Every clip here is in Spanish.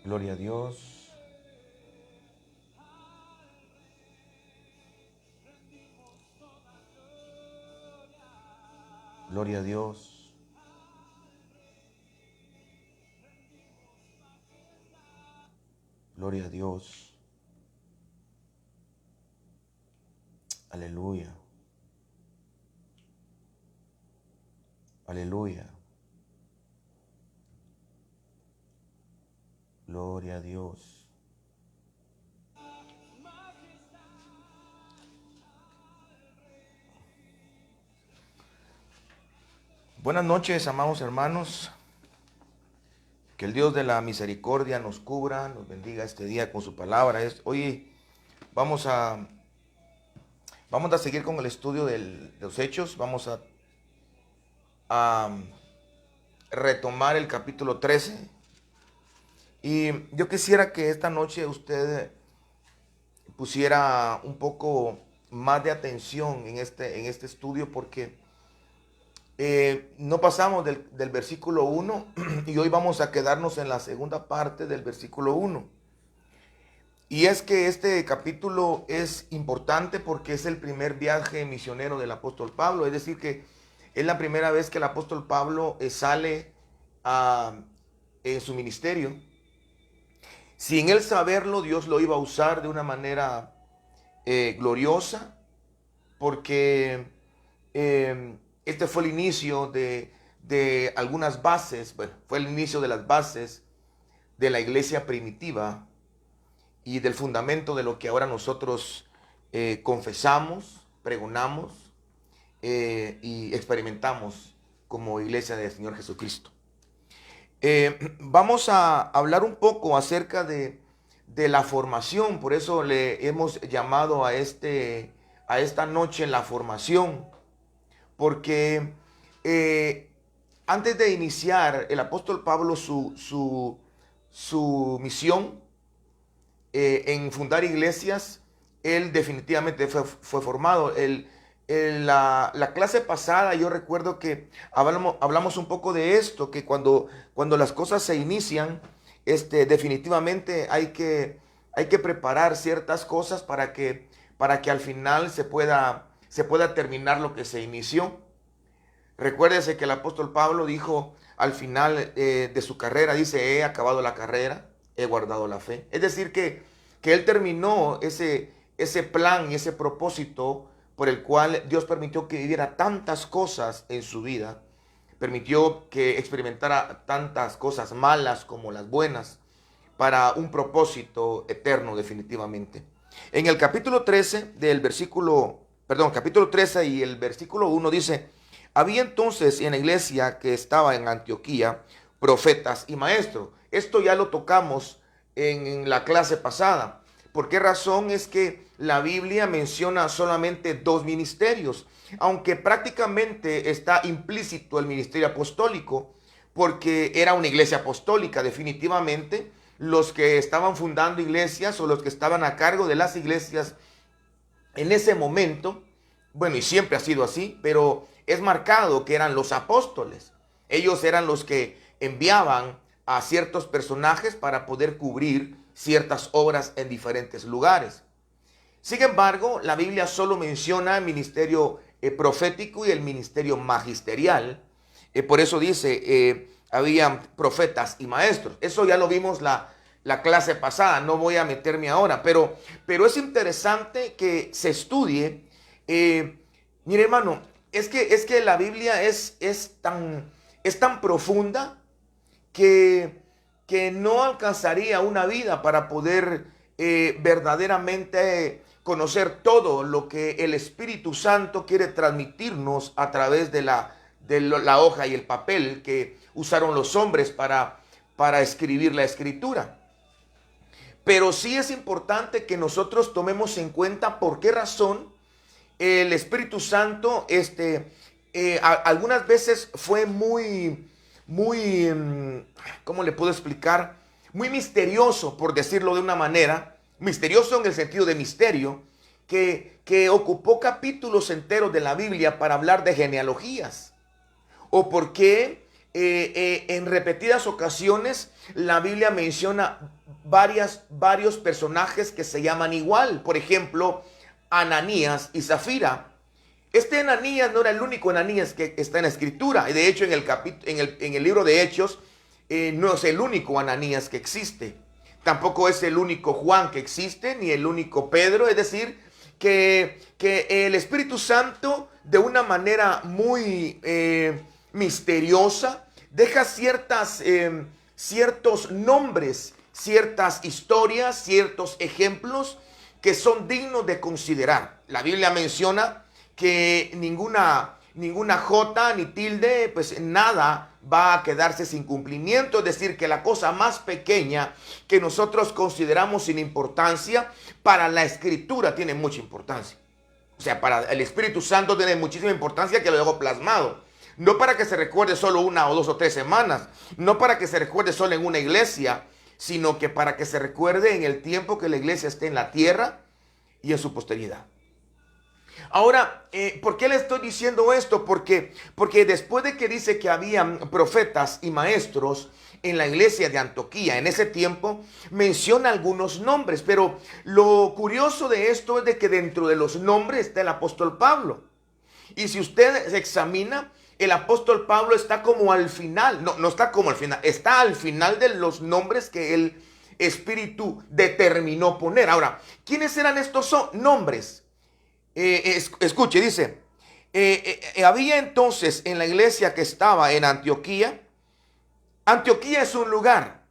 Gloria a Dios. Gloria a Dios. Gloria a Dios. Aleluya. Aleluya. Gloria a Dios. Buenas noches, amados hermanos. Que el Dios de la misericordia nos cubra, nos bendiga este día con su palabra. Hoy vamos a seguir con el estudio de los Hechos. Vamos a retomar el capítulo 13. Y yo quisiera que esta noche usted pusiera un poco más de atención en este estudio, porque no pasamos del versículo 1 y hoy vamos a quedarnos en la segunda parte del versículo 1. Y es que este capítulo es importante porque es el primer viaje misionero del apóstol Pablo. Es decir, que es la primera vez que el apóstol Pablo sale en su ministerio. Sin él saberlo, Dios lo iba a usar de una manera gloriosa, porque este fue el inicio de algunas bases. Bueno, fue el inicio de las bases de la iglesia primitiva y del fundamento de lo que ahora nosotros confesamos, pregonamos y experimentamos como iglesia del Señor Jesucristo. Vamos a hablar un poco acerca de la formación. Por eso le hemos llamado a esta noche la formación, porque antes de iniciar el apóstol Pablo su misión en fundar iglesias, él definitivamente fue formado. La clase pasada yo recuerdo que hablamos un poco de esto, que cuando las cosas se inician, definitivamente hay que preparar ciertas cosas para que al final se pueda terminar lo que se inició. Recuérdese que el apóstol Pablo dijo al final de su carrera, dice: he acabado la carrera, he guardado la fe. Es decir, que él terminó ese plan y ese propósito por el cual Dios permitió que viviera tantas cosas en su vida, permitió que experimentara tantas cosas malas como las buenas, para un propósito eterno definitivamente. En el capítulo 13 capítulo 13 y el versículo 1 dice: había entonces en la iglesia que estaba en Antioquía profetas y maestros. Esto ya lo tocamos en la clase pasada. ¿Por qué razón es que la Biblia menciona solamente dos ministerios? Aunque prácticamente está implícito el ministerio apostólico, porque era una iglesia apostólica definitivamente. Los que estaban fundando iglesias o los que estaban a cargo de las iglesias en ese momento, bueno, y siempre ha sido así, pero es marcado que eran los apóstoles. Ellos eran los que enviaban a ciertos personajes para poder cubrir ciertas obras en diferentes lugares. Sin embargo, la Biblia solo menciona el ministerio profético y el ministerio magisterial. Por eso dice, habían profetas y maestros. Eso ya lo vimos la clase pasada, no voy a meterme ahora, pero es interesante que se estudie. Mire, hermano, es que la Biblia es tan profunda que no alcanzaría una vida para poder verdaderamente conocer todo lo que el Espíritu Santo quiere transmitirnos a través de la hoja y el papel que usaron los hombres para escribir la Escritura. Pero sí es importante que nosotros tomemos en cuenta por qué razón el Espíritu Santo algunas veces fue muy, ¿cómo le puedo explicar? Muy misterioso, por decirlo de una manera, misterioso en el sentido de misterio, que ocupó capítulos enteros de la Biblia para hablar de genealogías. O por qué en repetidas ocasiones la Biblia menciona varios personajes que se llaman igual. Por ejemplo, Ananías y Zafira. Este Ananías no era el único Ananías que está en la escritura. Y de hecho en el libro de Hechos no es el único Ananías que existe. Tampoco es el único Juan que existe, ni el único Pedro. Es decir, que el Espíritu Santo, de una manera muy misteriosa, deja ciertos nombres, ciertas historias, ciertos ejemplos que son dignos de considerar. La Biblia menciona que ninguna jota ni tilde, pues nada va a quedarse sin cumplimiento. Es decir, que la cosa más pequeña que nosotros consideramos sin importancia, para la Escritura tiene mucha importancia. O sea, para el Espíritu Santo tiene muchísima importancia, que lo dejó plasmado. No para que se recuerde solo 1 o 2 o 3 semanas, no para que se recuerde solo en una iglesia, sino que para que se recuerde en el tiempo que la iglesia esté en la tierra y en su posteridad. Ahora, ¿por qué le estoy diciendo esto? Porque después de que dice que habían profetas y maestros en la iglesia de Antioquía, en ese tiempo, menciona algunos nombres. Pero lo curioso de esto es de que dentro de los nombres está el apóstol Pablo. Y si usted se examina, el apóstol Pablo está como al final. No está como al final, está al final de los nombres que el Espíritu determinó poner. Ahora, ¿quiénes eran estos nombres? Escuche, dice, había entonces en la iglesia que estaba en Antioquía. Antioquía es un lugar,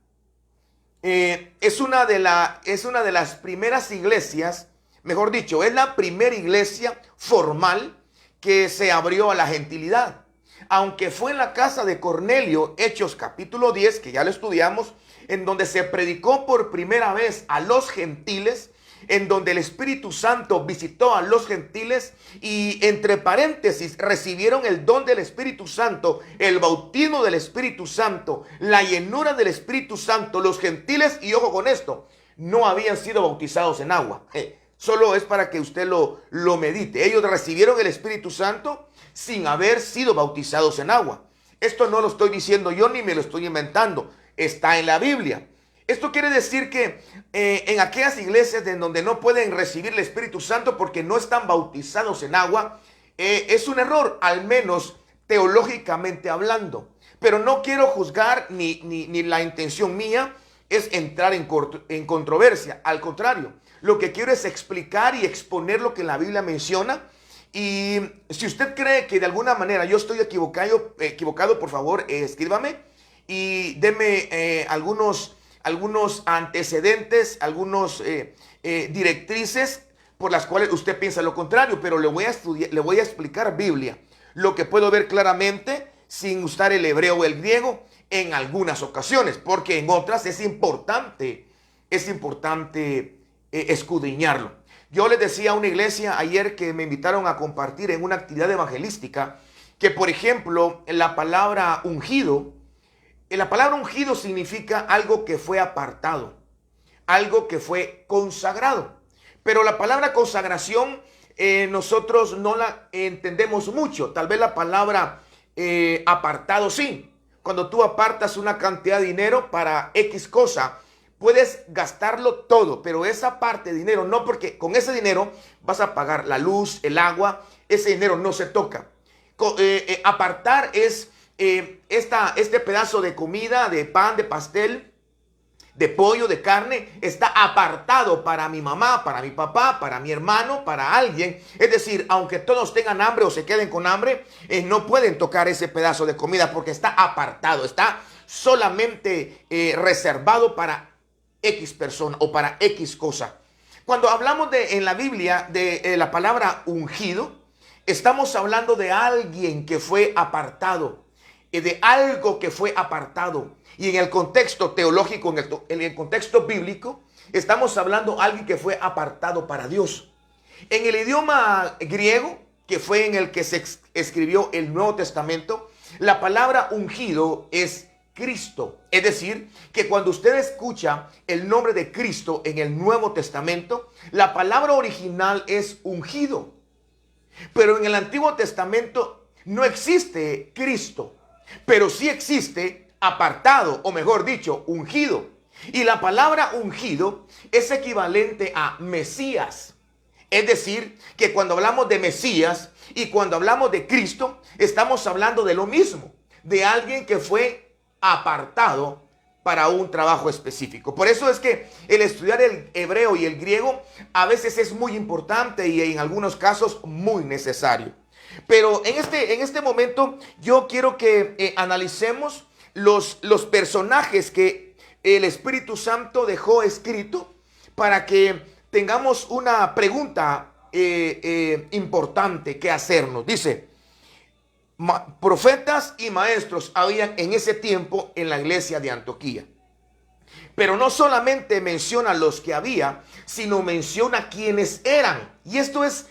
es una de las primeras iglesias, mejor dicho, es la primera iglesia formal que se abrió a la gentilidad. Aunque fue en la casa de Cornelio, Hechos capítulo 10, que ya lo estudiamos, en donde se predicó por primera vez a los gentiles, en donde el Espíritu Santo visitó a los gentiles y, entre paréntesis, recibieron el don del Espíritu Santo, el bautismo del Espíritu Santo, la llenura del Espíritu Santo. Los gentiles, y ojo con esto, no habían sido bautizados en agua. Solo es para que usted lo medite. Ellos recibieron el Espíritu Santo sin haber sido bautizados en agua. Esto no lo estoy diciendo yo ni me lo estoy inventando. Está en la Biblia. Esto quiere decir que en aquellas iglesias en donde no pueden recibir el Espíritu Santo porque no están bautizados en agua, es un error, al menos teológicamente hablando. Pero no quiero juzgar ni la intención mía es entrar en controversia. Al contrario, lo que quiero es explicar y exponer lo que la Biblia menciona. Y si usted cree que de alguna manera yo estoy equivocado, por favor, escríbame y deme algunos antecedentes, algunos directrices por las cuales usted piensa lo contrario. Pero le voy a explicar Biblia, lo que puedo ver claramente sin usar el hebreo o el griego en algunas ocasiones, porque en otras es importante escudriñarlo. Yo les decía a una iglesia ayer que me invitaron a compartir en una actividad evangelística que, por ejemplo, la palabra ungido significa algo que fue apartado, algo que fue consagrado. Pero la palabra consagración nosotros no la entendemos mucho. Tal vez la palabra apartado sí. Cuando tú apartas una cantidad de dinero para X cosa, puedes gastarlo todo, pero esa parte de dinero no, porque con ese dinero vas a pagar la luz, el agua. Ese dinero no se toca. Apartar es este pedazo de comida, de pan, de pastel, de pollo, de carne, está apartado para mi mamá, para mi papá, para mi hermano, para alguien. Es decir, aunque todos tengan hambre o se queden con hambre, no pueden tocar ese pedazo de comida porque está apartado, está solamente reservado para X persona o para X cosa. Cuando hablamos en la Biblia de la palabra ungido, estamos hablando de alguien que fue apartado, de algo que fue apartado. Y en el contexto teológico, en el contexto bíblico, estamos hablando de alguien que fue apartado para Dios. En el idioma griego, que fue en el que se escribió el Nuevo Testamento, la palabra ungido es Cristo. Es decir, que cuando usted escucha el nombre de Cristo en el Nuevo Testamento, la palabra original es ungido. Pero en el Antiguo Testamento no existe Cristo. pero sí existe apartado, o mejor dicho, ungido. Y la palabra ungido es equivalente a Mesías. Es decir, que cuando hablamos de Mesías y cuando hablamos de Cristo, estamos hablando de lo mismo, de alguien que fue apartado para un trabajo específico. Por eso es que el estudiar el hebreo y el griego a veces es muy importante y en algunos casos muy necesario. Pero en este momento yo quiero que analicemos los personajes que el Espíritu Santo dejó escrito para que tengamos una pregunta importante que hacernos. Dice, profetas y maestros habían en ese tiempo en la iglesia de Antioquía. Pero no solamente menciona los que había, sino menciona quienes eran. Y esto es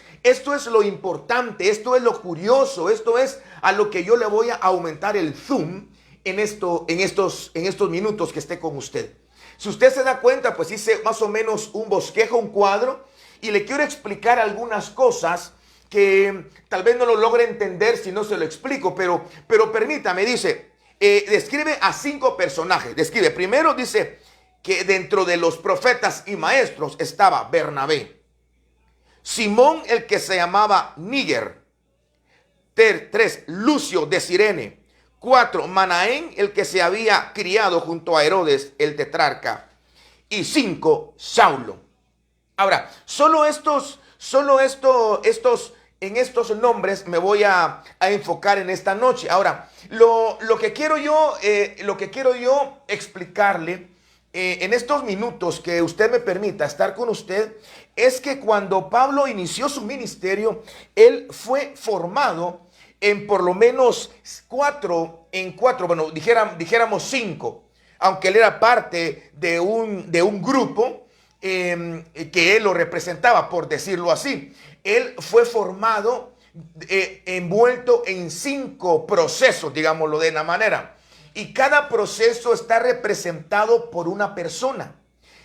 lo importante, esto es lo curioso, esto es a lo que yo le voy a aumentar el zoom en estos minutos que esté con usted. Si usted se da cuenta, pues hice más o menos un bosquejo, un cuadro, y le quiero explicar algunas cosas que tal vez no lo logre entender si no se lo explico, pero permítame, dice, describe a 5 personajes. Describe, primero dice que dentro de los profetas y maestros estaba Bernabé, Simón el que se llamaba Níger, 3, Lucio de Cirene, 4, Manaén el que se había criado junto a Herodes el tetrarca, y 5, Saulo. Ahora, en estos nombres me voy a enfocar en esta noche. Ahora, lo que quiero yo explicarle en estos minutos que usted me permita estar con usted, es que cuando Pablo inició su ministerio, él fue formado en por lo menos 4, bueno, dijéramos 5, aunque él era parte de un grupo que él lo representaba, por decirlo así. Él fue formado, envuelto en 5 procesos, digámoslo de una manera. Y cada proceso está representado por una persona.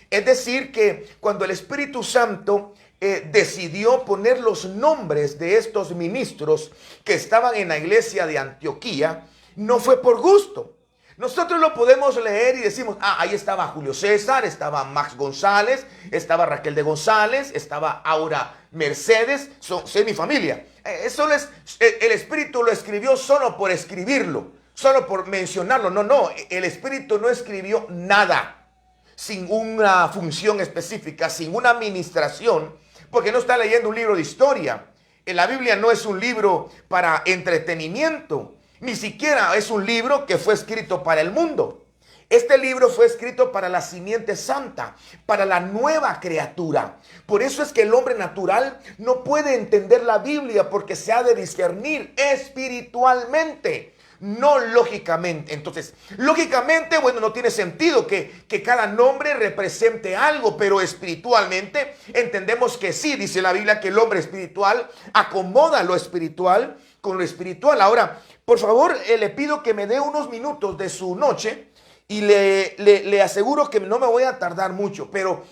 Es decir, que cuando el Espíritu Santo decidió poner los nombres de estos ministros que estaban en la iglesia de Antioquía, no fue por gusto. Nosotros lo podemos leer y decimos, ahí estaba Julio César, estaba Max González, estaba Raquel de González, estaba Aura Mercedes, son mi familia. El Espíritu lo escribió solo por escribirlo, solo por mencionarlo. No, el Espíritu no escribió nada sin una función específica, sin una administración, porque no está leyendo un libro de historia. La Biblia no es un libro para entretenimiento. Ni siquiera es un libro que fue escrito para el mundo. Este libro fue escrito para la simiente santa, para la nueva criatura. Por eso es que el hombre natural no puede entender la Biblia, porque se ha de discernir espiritualmente, no lógicamente. Entonces, lógicamente, bueno, no tiene sentido que cada nombre represente algo, pero espiritualmente entendemos que sí. Dice la Biblia que el hombre espiritual acomoda lo espiritual con lo espiritual. Ahora, por favor, le pido que me dé unos minutos de su noche y le aseguro que no me voy a tardar mucho, pero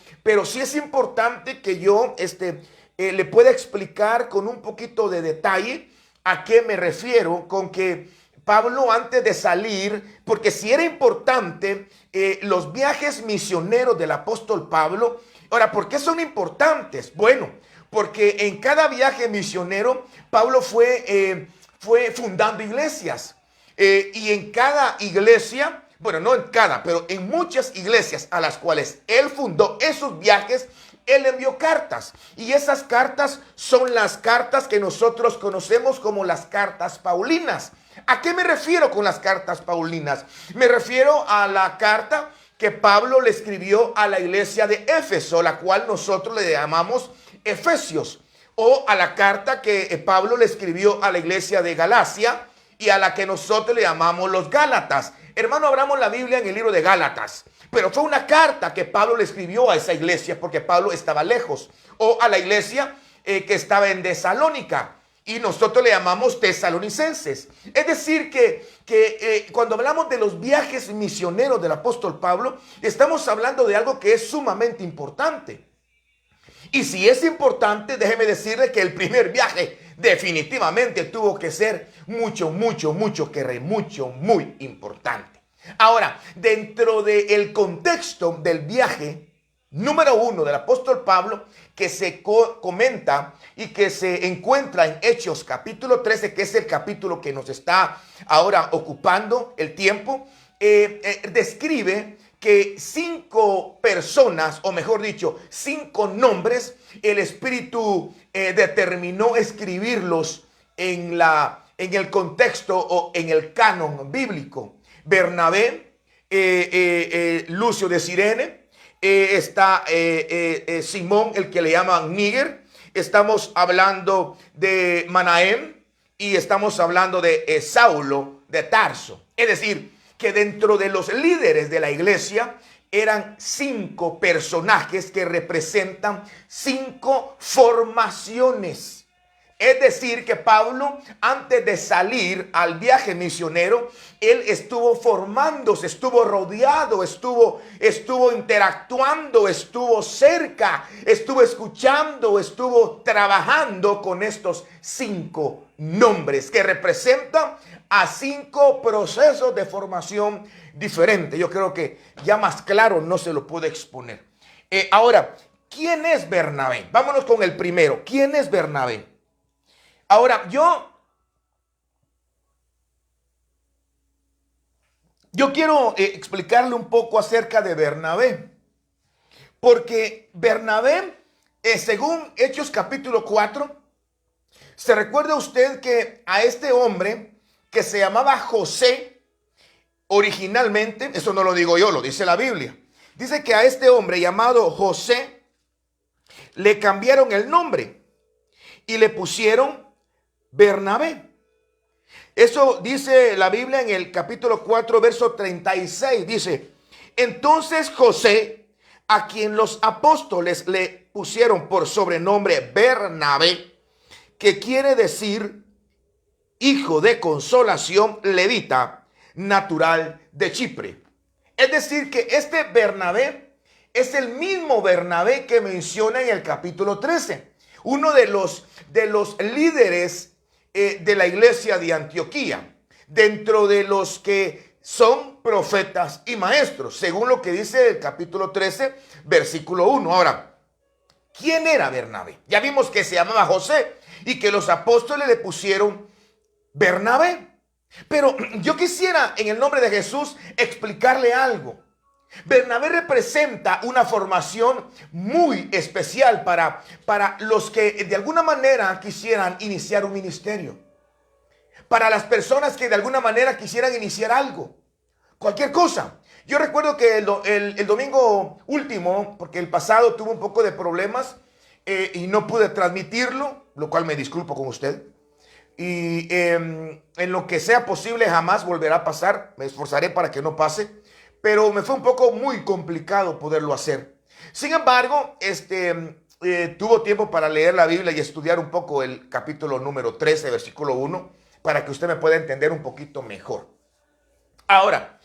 sí es importante que yo le pueda explicar con un poquito de detalle a qué me refiero con que Pablo, antes de salir, porque si era importante los viajes misioneros del apóstol Pablo. Ahora, ¿por qué son importantes? Bueno, porque en cada viaje misionero Pablo fue fundando iglesias, y en cada iglesia, bueno, no en cada, pero en muchas iglesias a las cuales él fundó esos viajes, él envió cartas, y esas cartas son las cartas que nosotros conocemos como las cartas paulinas. ¿A qué me refiero con las cartas paulinas? Me refiero a la carta que Pablo le escribió a la iglesia de Éfeso, la cual nosotros le llamamos Efesios, o a la carta que Pablo le escribió a la iglesia de Galacia y a la que nosotros le llamamos los Gálatas. Hermano, abramos la Biblia en el libro de Gálatas, pero fue una carta que Pablo le escribió a esa iglesia porque Pablo estaba lejos, o a la iglesia que estaba en Tesalónica, y nosotros le llamamos tesalonicenses. Es decir que cuando hablamos de los viajes misioneros del apóstol Pablo, estamos hablando de algo que es sumamente importante. Y si es importante, déjeme decirle que el primer viaje definitivamente tuvo que ser mucho, muy importante. Ahora, dentro del contexto del viaje número 1 del apóstol Pablo, que se comenta y que se encuentra en Hechos capítulo 13, que es el capítulo que nos está ahora ocupando el tiempo, describe que 5 personas, o mejor dicho, 5 nombres, el Espíritu determinó escribirlos en el contexto o en el canon bíblico. Bernabé, Lucio de Cirene, está Simón, el que le llaman Níger. Estamos hablando de Manahem y estamos hablando de Saulo de Tarso. Es decir, que dentro de los líderes de la iglesia eran 5 personajes que representan 5 formaciones. Es decir, que Pablo, antes de salir al viaje misionero, él estuvo formándose, estuvo rodeado, estuvo interactuando, estuvo cerca, estuvo escuchando, estuvo trabajando con estos 5 nombres que representan a 5 procesos de formación diferentes. Yo creo que ya más claro no se lo puedo exponer. Ahora, ¿quién es Bernabé? Vámonos con el primero. ¿Quién es Bernabé? Ahora, yo quiero explicarle un poco acerca de Bernabé, porque Bernabé, según Hechos capítulo 4, se recuerda usted que a este hombre que se llamaba José, originalmente, eso no lo digo yo, lo dice la Biblia, dice que a este hombre llamado José le cambiaron el nombre y le pusieron Bernabé. Eso dice la Biblia en el capítulo 4, verso 36. Dice: entonces José, a quien los apóstoles le pusieron por sobrenombre Bernabé, que quiere decir hijo de consolación, levita, natural de Chipre. Es decir, que este Bernabé es el mismo Bernabé que menciona en el capítulo 13. Uno de los líderes de la iglesia de Antioquía, dentro de los que son profetas y maestros, según lo que dice el capítulo 13, versículo 1. Ahora, ¿quién era Bernabé? Ya vimos que se llamaba José y que los apóstoles le pusieron Bernabé. Pero yo quisiera, en el nombre de Jesús, explicarle algo. Bernabé representa una formación muy especial para los que de alguna manera quisieran iniciar un ministerio. Para las personas que de alguna manera quisieran iniciar algo. Cualquier cosa. Yo recuerdo que el domingo último, porque el pasado tuve un poco de problemas y no pude transmitirlo, lo cual me disculpo con usted. Y en lo que sea posible jamás volverá a pasar. Me esforzaré para que no pase. Pero me fue un poco muy complicado poderlo hacer. Sin embargo, tuvo tiempo para leer la Biblia y estudiar un poco el capítulo número 13, versículo 1, para que usted me pueda entender un poquito mejor. Ahora,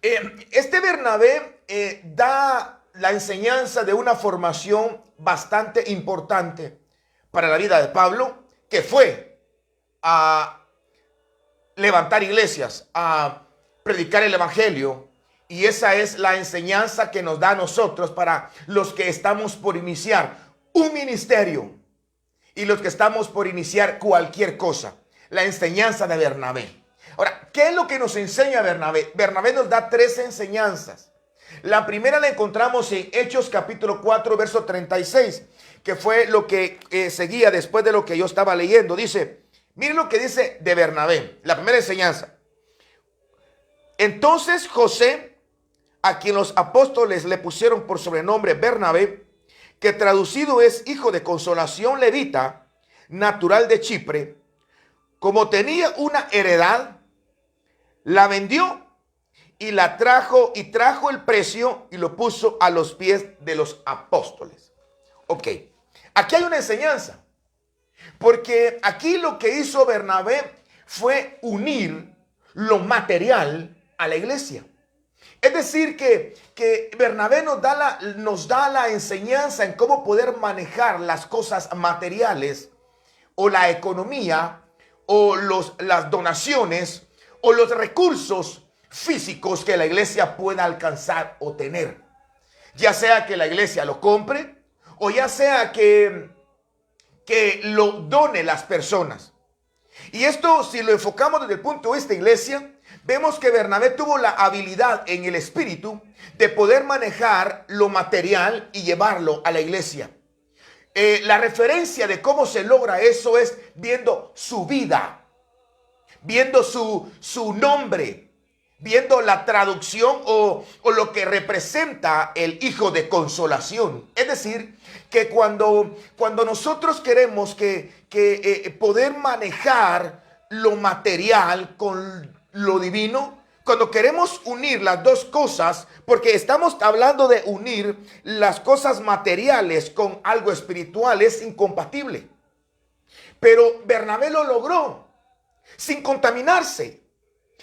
este Bernabé da la enseñanza de una formación bastante importante para la vida de Pablo, que fue a levantar iglesias, a predicar el evangelio. Y esa es la enseñanza que nos da a nosotros para los que estamos por iniciar un ministerio y los que estamos por iniciar cualquier cosa. La enseñanza de Bernabé. Ahora, ¿qué es lo que nos enseña Bernabé? Bernabé nos da 3 enseñanzas. La primera la encontramos en Hechos capítulo 4, verso 36, que fue lo que seguía después de lo que yo estaba leyendo. Dice, miren lo que dice de Bernabé, la primera enseñanza. Entonces José, a quien los apóstoles le pusieron por sobrenombre Bernabé, que traducido es hijo de consolación, levita, natural de Chipre, como tenía una heredad, la vendió y trajo el precio y lo puso a los pies de los apóstoles. Ok, aquí hay una enseñanza, porque aquí lo que hizo Bernabé fue unir lo material a la iglesia. Es decir, que Bernabé nos da la enseñanza en cómo poder manejar las cosas materiales o la economía o las donaciones o los recursos físicos que la iglesia pueda alcanzar o tener. Ya sea que la iglesia lo compre o ya sea que lo done las personas. Y esto, si lo enfocamos desde el punto de vista de iglesia, vemos que Bernabé tuvo la habilidad en el espíritu de poder manejar lo material y llevarlo a la iglesia. La referencia de cómo se logra eso es viendo su vida, viendo su nombre, viendo la traducción o lo que representa el hijo de consolación. Es decir, que cuando nosotros queremos poder manejar lo material con lo divino, cuando queremos unir las dos cosas, porque estamos hablando de unir las cosas materiales con algo espiritual, es incompatible. Pero Bernabé lo logró sin contaminarse.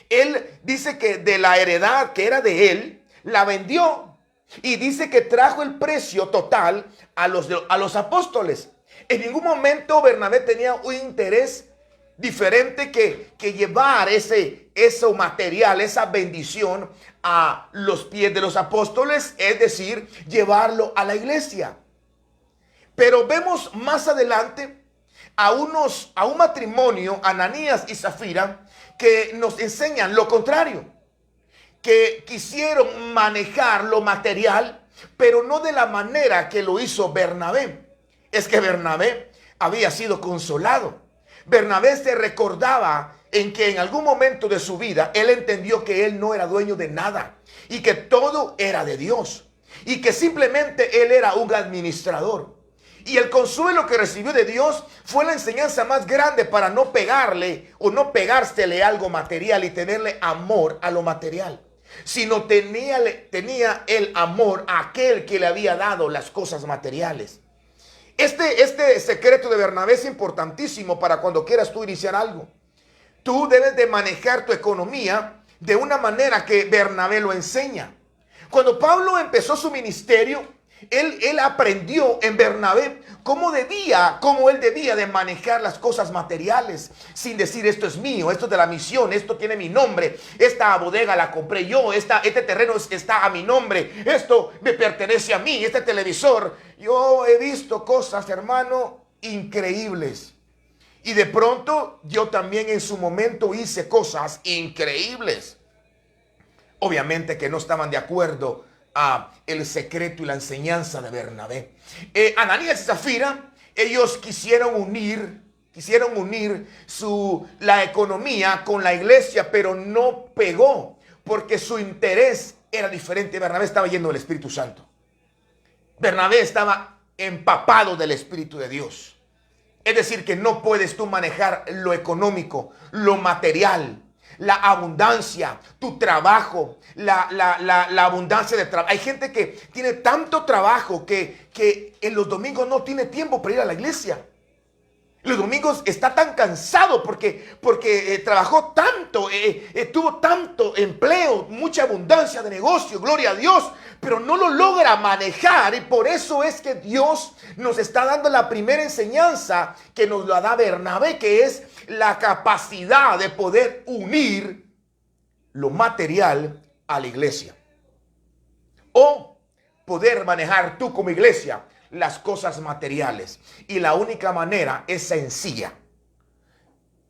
Él dice que de la heredad que era de él, la vendió. Y dice que trajo el precio total a los apóstoles. En ningún momento Bernabé tenía un interés diferente que llevar eso material, esa bendición a los pies de los apóstoles, es decir, llevarlo a la iglesia. Pero vemos más adelante a un matrimonio, Ananías y Zafira, que nos enseñan lo contrario, que quisieron manejar lo material, pero no de la manera que lo hizo Bernabé. Es que Bernabé había sido consolado. Bernabé se recordaba en que en algún momento de su vida él entendió que él no era dueño de nada y que todo era de Dios y que simplemente él era un administrador. Y el consuelo que recibió de Dios fue la enseñanza más grande para no pegarle o no pegársele algo material y tenerle amor a lo material, sino tenía el amor a aquel que le había dado las cosas materiales. Este secreto de Bernabé es importantísimo para cuando quieras tú iniciar algo. Tú debes de manejar tu economía de una manera que Bernabé lo enseña. Cuando Pablo empezó su ministerio, él aprendió en Bernabé cómo él debía de manejar las cosas materiales, sin decir esto es mío, esto es de la misión, esto tiene mi nombre, esta bodega la compré yo, este terreno está a mi nombre, esto me pertenece a mí, este televisor. Yo he visto cosas, hermano, increíbles. Y de pronto yo también en su momento hice cosas increíbles. Obviamente que no estaban de acuerdo a el secreto y la enseñanza de Bernabé. Ananías y Zafira, ellos quisieron unir la economía con la iglesia, pero no pegó, porque su interés era diferente. Bernabé estaba lleno del Espíritu Santo. Bernabé estaba empapado del Espíritu de Dios. Es decir, que no puedes tú manejar lo económico, lo material, la abundancia, tu trabajo, la abundancia de trabajo. Hay gente que tiene tanto trabajo que en los domingos no tiene tiempo para ir a la iglesia. Los domingos está tan cansado porque trabajó tanto, tuvo tanto empleo, mucha abundancia de negocio, gloria a Dios, pero no lo logra manejar. Y por eso es que Dios nos está dando la primera enseñanza que nos la da Bernabé, que es la capacidad de poder unir lo material a la iglesia. O poder manejar tú como iglesia las cosas materiales. Y la única manera es sencilla.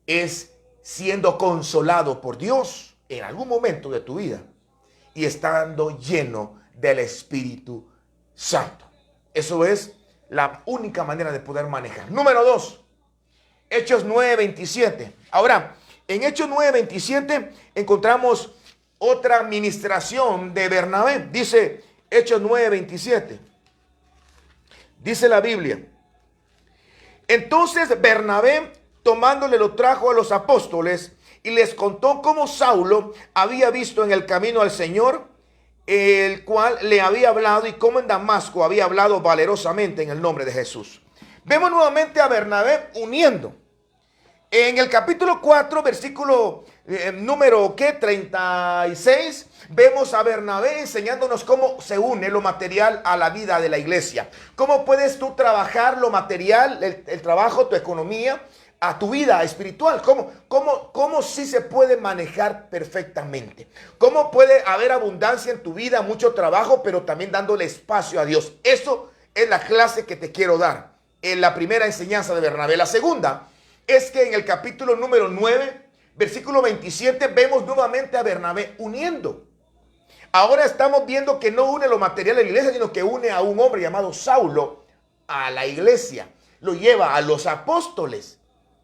Es siendo consolado por Dios en algún momento de tu vida y estando lleno del Espíritu Santo. Eso es la única manera de poder manejar. Número 2, Hechos 9:27. Ahora, en Hechos 9:27 encontramos otra administración de Bernabé. Dice Hechos 9:27. Dice la Biblia: entonces Bernabé, tomándole, lo trajo a los apóstoles y les contó cómo Saulo había visto en el camino al Señor, el cual le había hablado, y cómo en Damasco había hablado valerosamente en el nombre de Jesús. Vemos nuevamente a Bernabé uniendo. En el capítulo 4, versículo número, ¿qué? 36, vemos a Bernabé enseñándonos cómo se une lo material a la vida de la iglesia. ¿Cómo puedes tú trabajar lo material, el trabajo, tu economía, a tu vida espiritual? ¿Cómo sí se puede manejar perfectamente? ¿Cómo puede haber abundancia en tu vida, mucho trabajo, pero también dándole espacio a Dios? Eso es la clase que te quiero dar en la primera enseñanza de Bernabé. La segunda es que en el capítulo número 9, versículo 27, vemos nuevamente a Bernabé uniendo. Ahora estamos viendo que no une lo material a la iglesia, sino que une a un hombre llamado Saulo a la iglesia. Lo lleva a los apóstoles.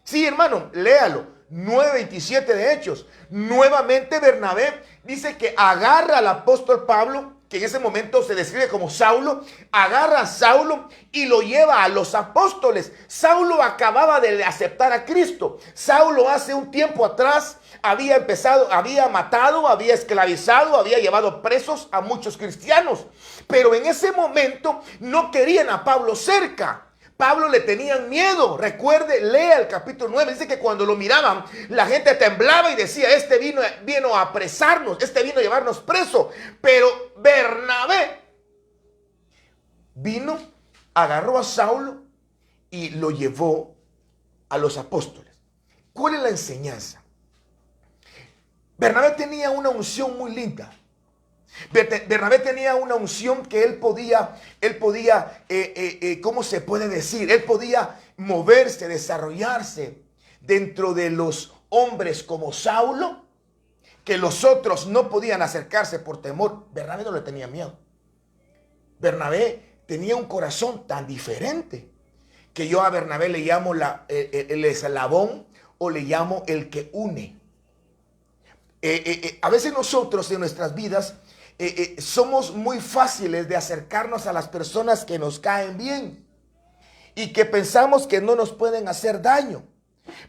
Sí, hermano, léalo. 9:27 de Hechos. Nuevamente Bernabé dice que agarra al apóstol Pablo, que en ese momento se describe como Saulo, agarra a Saulo y lo lleva a los apóstoles. Saulo acababa de aceptar a Cristo. Saulo hace un tiempo atrás había matado, había esclavizado, había llevado presos a muchos cristianos. Pero en ese momento no querían a Pablo cerca. Pablo le tenían miedo. Recuerde, lea el capítulo 9. Dice que cuando lo miraban, la gente temblaba y decía, este vino a apresarnos, este vino a llevarnos preso. Pero Bernabé vino, agarró a Saulo y lo llevó a los apóstoles. ¿Cuál es la enseñanza? Bernabé tenía una unción muy linda. Bernabé tenía una unción que él podía, ¿cómo se puede decir? Él podía moverse, desarrollarse dentro de los hombres como Saulo, que los otros no podían acercarse por temor. Bernabé no le tenía miedo. Bernabé tenía un corazón tan diferente que yo a Bernabé le llamo el eslabón, o le llamo el que une. A veces nosotros en nuestras vidas somos muy fáciles de acercarnos a las personas que nos caen bien y que pensamos que no nos pueden hacer daño.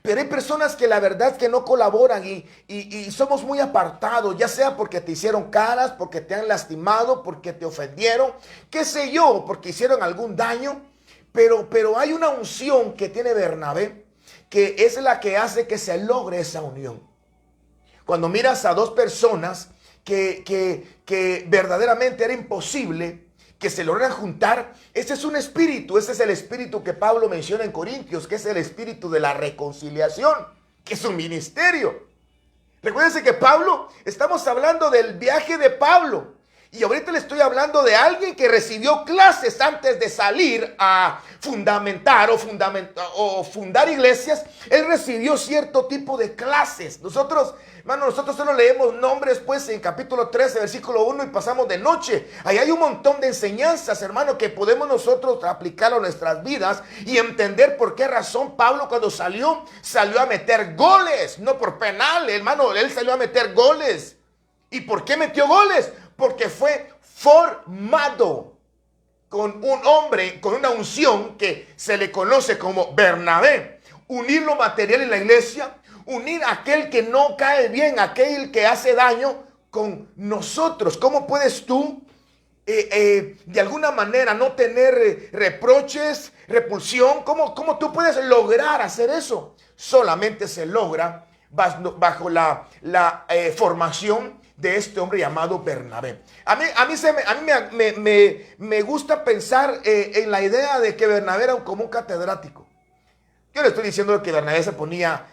Pero hay personas que la verdad es que no colaboran y somos muy apartados, ya sea porque te hicieron caras, porque te han lastimado, porque te ofendieron, qué sé yo, porque hicieron algún daño. Pero hay una unción que tiene Bernabé que es la que hace que se logre esa unión. Cuando miras a dos personas que verdaderamente era imposible que se lograran juntar, ese es un espíritu, ese es el espíritu que Pablo menciona en Corintios, que es el espíritu de la reconciliación, que es un ministerio. Recuérdense que Pablo, estamos hablando del viaje de Pablo, y ahorita le estoy hablando de alguien que recibió clases antes de salir a fundamentar o fundar iglesias. Él recibió cierto tipo de clases. Nosotros, hermano, nosotros solo leemos nombres pues en capítulo 13, versículo 1 y pasamos de noche. Ahí hay un montón de enseñanzas, hermano, que podemos nosotros aplicar a nuestras vidas y entender por qué razón Pablo cuando salió a meter goles, no por penal, hermano, él salió a meter goles. ¿Y por qué metió goles? Porque fue formado con un hombre, con una unción que se le conoce como Bernabé. Unir lo material en la iglesia, unir a aquel que no cae bien, aquel que hace daño con nosotros. ¿Cómo puedes tú de alguna manera no tener reproches, repulsión? ¿Cómo tú puedes lograr hacer eso? Solamente se logra bajo la formación de este hombre llamado Bernabé. A mí me gusta pensar en la idea de que Bernabé era como un catedrático. Yo le estoy diciendo que Bernabé se ponía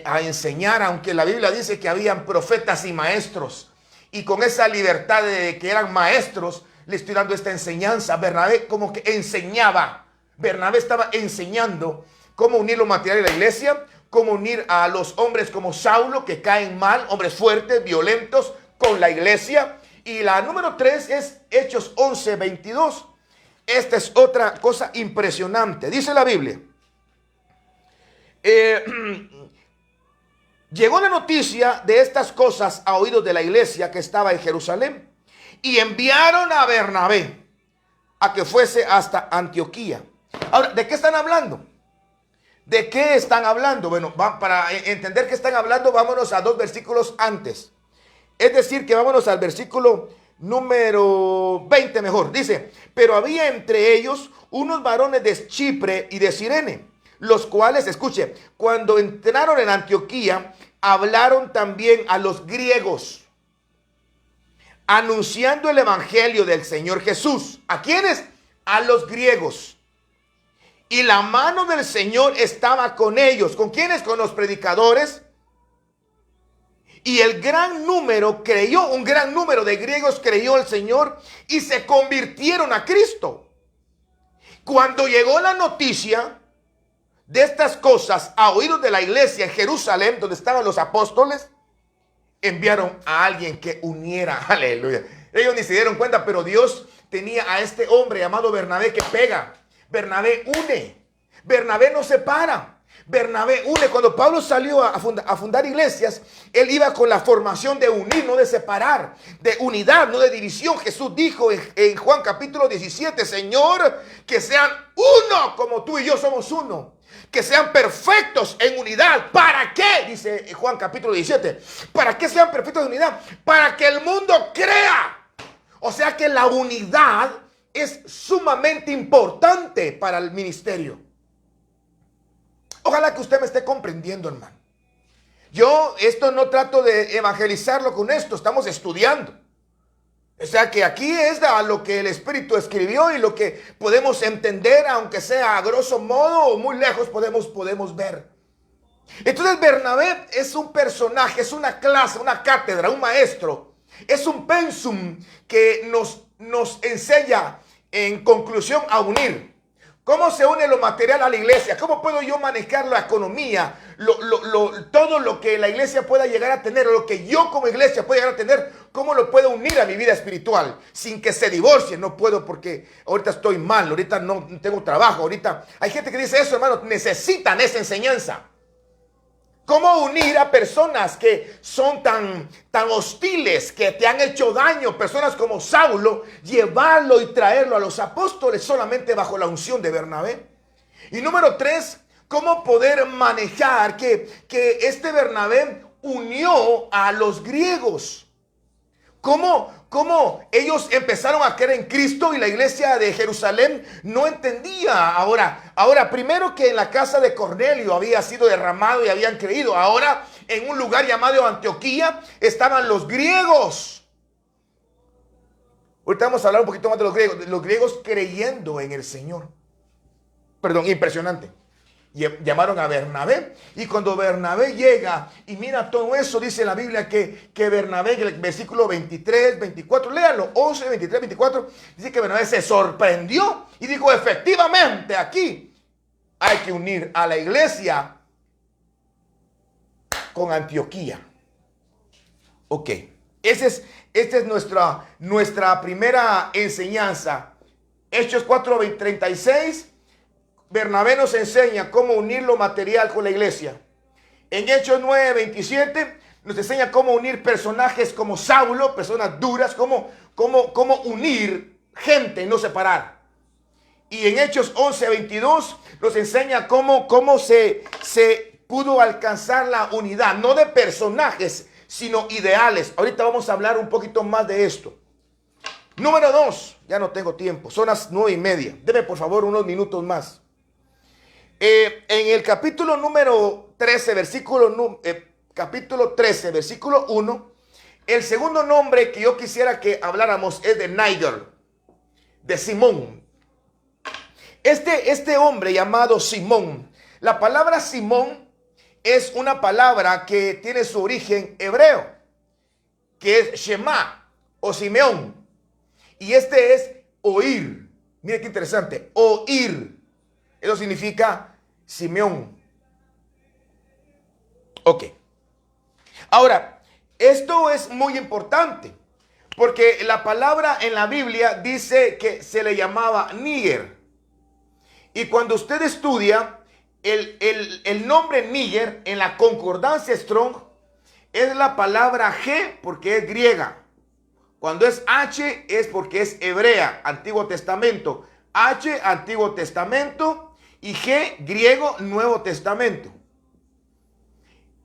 a enseñar, aunque la Biblia dice que habían profetas y maestros, y con esa libertad de que eran maestros, le estoy dando esta enseñanza. Bernabé como que enseñaba. Bernabé estaba enseñando cómo unir lo material de la iglesia, cómo unir a los hombres como Saulo, que caen mal, hombres fuertes, violentos, con la iglesia. Y la número 3 es Hechos 11:22. Esta es otra cosa impresionante. Dice la Biblia, llegó la noticia de estas cosas a oídos de la iglesia que estaba en Jerusalén, y enviaron a Bernabé a que fuese hasta Antioquía. Ahora, ¿de qué están hablando? ¿De qué están hablando? Bueno, para entender qué están hablando, vámonos a 2 versículos antes. Es decir, que vámonos al versículo número 20 mejor. Dice, pero había entre ellos unos varones de Chipre y de Cirene, los cuales, escuche, cuando entraron en Antioquía, hablaron también a los griegos, anunciando el evangelio del Señor Jesús. ¿A quiénes? A los griegos. Y la mano del Señor estaba con ellos. ¿Con quiénes? Con los predicadores. Y el gran número creyó, un gran número de griegos creyó al Señor y se convirtieron a Cristo. Cuando llegó la noticia de estas cosas a oídos de la iglesia en Jerusalén, donde estaban los apóstoles, enviaron a alguien que uniera. Aleluya. Ellos ni se dieron cuenta, pero Dios tenía a este hombre llamado Bernabé que pega. Bernabé une. Bernabé no separa. Bernabé une. Cuando Pablo salió a fundar iglesias, él iba con la formación de unir, no de separar, de unidad, no de división. Jesús dijo en Juan capítulo 17, Señor, que sean uno como tú y yo somos uno. Que sean perfectos en unidad. ¿Para qué? Dice Juan capítulo 17. ¿Para qué sean perfectos en unidad? Para que el mundo crea. O sea que la unidad es sumamente importante para el ministerio. Ojalá que usted me esté comprendiendo, hermano. Yo esto no trato de evangelizarlo con esto, estamos estudiando. O sea que aquí es lo que el Espíritu escribió y lo que podemos entender, aunque sea a grosso modo o muy lejos podemos ver. Entonces Bernabé es un personaje, es una clase, una cátedra, un maestro. Es un pensum que nos enseña en conclusión a unir. ¿Cómo se une lo material a la iglesia? ¿Cómo puedo yo manejar la economía? Todo lo que la iglesia pueda llegar a tener, o lo que yo como iglesia pueda llegar a tener, ¿cómo lo puedo unir a mi vida espiritual? Sin que se divorcie. No puedo porque ahorita estoy mal, ahorita no tengo trabajo, ahorita... Hay gente que dice eso, hermano, necesitan esa enseñanza. ¿Cómo unir a personas que son tan hostiles, que te han hecho daño? Personas como Saulo, llevarlo y traerlo a los apóstoles solamente bajo la unción de Bernabé. Y número 3, ¿cómo poder manejar que este Bernabé unió a los griegos? ¿Cómo ellos empezaron a creer en Cristo y la iglesia de Jerusalén no entendía? Ahora, primero que en la casa de Cornelio había sido derramado y habían creído. Ahora, en un lugar llamado Antioquía, estaban los griegos. Ahorita vamos a hablar un poquito más de los griegos creyendo en el Señor. Perdón, impresionante. Llamaron a Bernabé, y cuando Bernabé llega y mira todo eso, dice la Biblia que Bernabé, en el versículo 23, 24, léalo, 11, 23, 24, dice que Bernabé se sorprendió y dijo, efectivamente aquí hay que unir a la iglesia con Antioquía. Ok, esta es nuestra primera enseñanza. Hechos 4, 36. Bernabé nos enseña cómo unir lo material con la iglesia. En Hechos 9, 27 nos enseña cómo unir personajes como Saulo, personas duras, cómo unir gente y no separar. Y en Hechos 11, 22 nos enseña cómo se pudo alcanzar la unidad, no de personajes, sino ideales. Ahorita vamos a hablar un poquito más de esto. Número 2, ya no tengo tiempo, son las 9:30. Deme por favor unos minutos más. En el capítulo número 13, capítulo 13, versículo 1, el segundo nombre que yo quisiera que habláramos es de Níger, de Simón. Este hombre llamado Simón, la palabra Simón es una palabra que tiene su origen hebreo, que es Shema o Simeón, y este es oír. Mire qué interesante, oír. Eso significa Simeón. Ok. Ahora, esto es muy importante porque la palabra en la Biblia dice que se le llamaba Níger. Y cuando usted estudia el nombre Níger en la concordancia Strong, es la palabra G porque es griega. Cuando es H es porque es hebrea, Antiguo Testamento. H, Antiguo Testamento. Y G, griego, Nuevo Testamento.